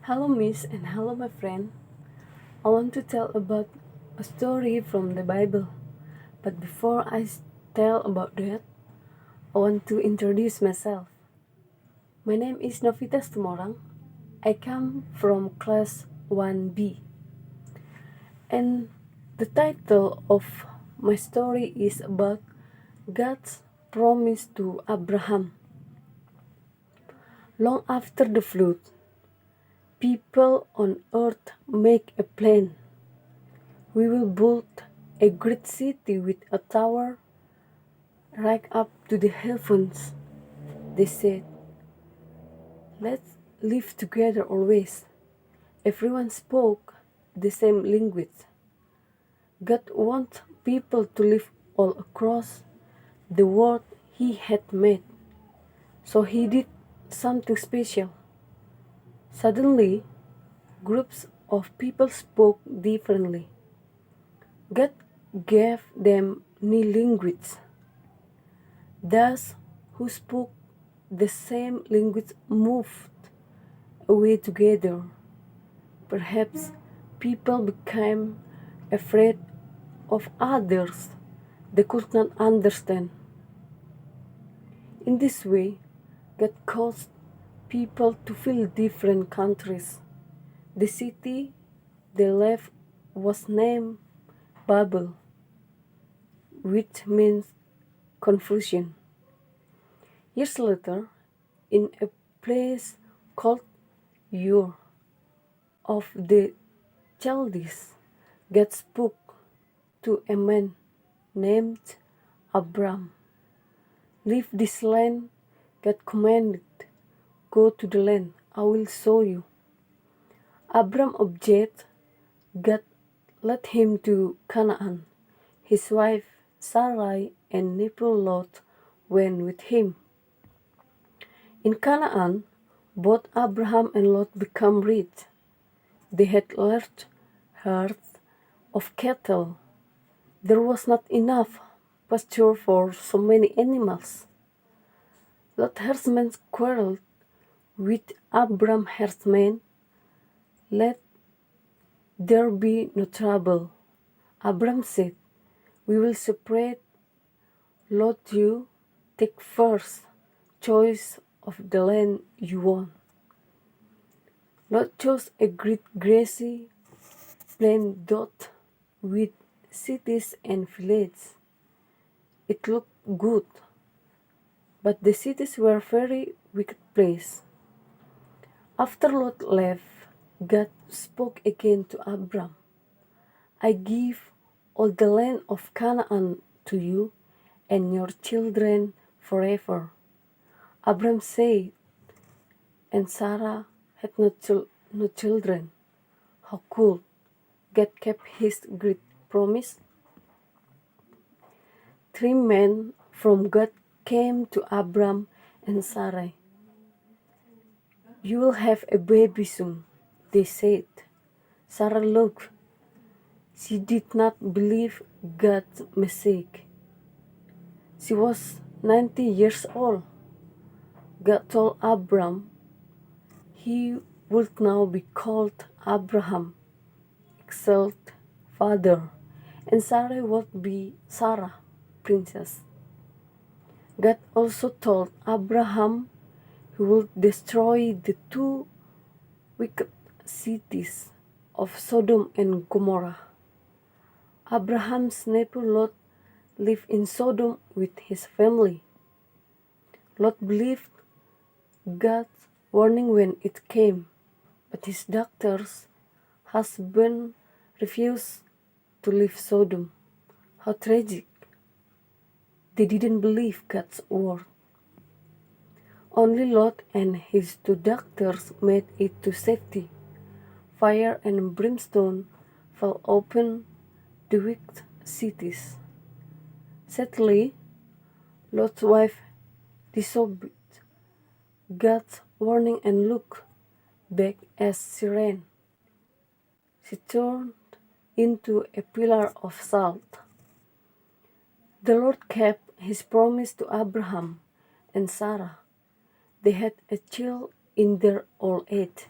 Hello, Miss, and hello, my friend. I want to tell about a story from the Bible. But before tell about that, I want to introduce myself. My name is Novitas Tumorang. I come from class 1B, and the title of my story is about God's promise to Abraham. Long after the flood, people on earth make a plan. We will build a great city with a tower right up to the heavens. They said, let's live together always. Everyone spoke the same language. God wants people to live all across the world He had made. So He did something special. Suddenly, groups of people spoke differently. God gave them new language. Those who spoke the same language moved away together. Perhaps people became afraid of others they could not understand. In this way, God caused people to fill different countries. The city they left was named Babel, which means confusion. Years later, in a place called Ur of the Chaldees, God spoke to a man named Abram. Leave this land, God commanded. Go to the land I will show you. Abram objected. God led him to Canaan. His wife Sarai and nephew Lot went with him. In Canaan, both Abraham and Lot became rich. They had large herds of cattle. There was not enough pasture for so many animals. Lot herdsmen quarreled with Abram herdsmen. Let there be no trouble. Abram said, we will separate. Lot, you take first choice of the land you want. Lot chose a great grassy plain dot with cities and villages. It looked good, but the cities were very wicked places. After Lot left, God spoke again to Abram. I give all the land of Canaan to you and your children forever. Abram said, and Sarah had no children. How could God keep his great promise? 3 men from God came to Abram and Sarai. You will have a baby soon, they said. Sarah looked. She did not believe God's message. She was 90 years old. God told Abram he would now be called Abraham, exalted father, and Sarai would be Sarah, princess. God also told Abraham he would destroy the two wicked cities of Sodom and Gomorrah. Abraham's nephew Lot lived in Sodom with his family. Lot believed God's warning when it came, but his daughter's husband refused to leave Sodom. How tragic! They didn't believe God's word. Only Lot and his two daughters made it to safety. Fire and brimstone fell upon the wicked cities. Sadly, Lot's wife disobeyed God's warning and looked back as she ran. She turned into a pillar of salt. The Lord kept his promise to Abraham and Sarah. They had a child in their old age.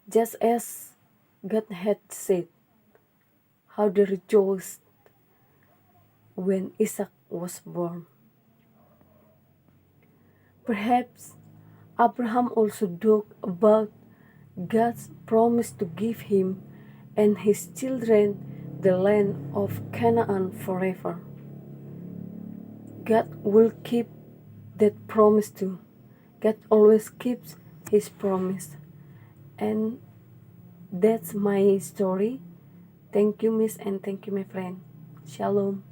just as God had said. How they rejoiced when Isaac was born. Perhaps Abraham also talked about God's promise to give him and his children the land of Canaan forever. God will keep that promise too. God always keeps his promise. And that's my story. Thank you, Miss, and thank you, my friend. Shalom.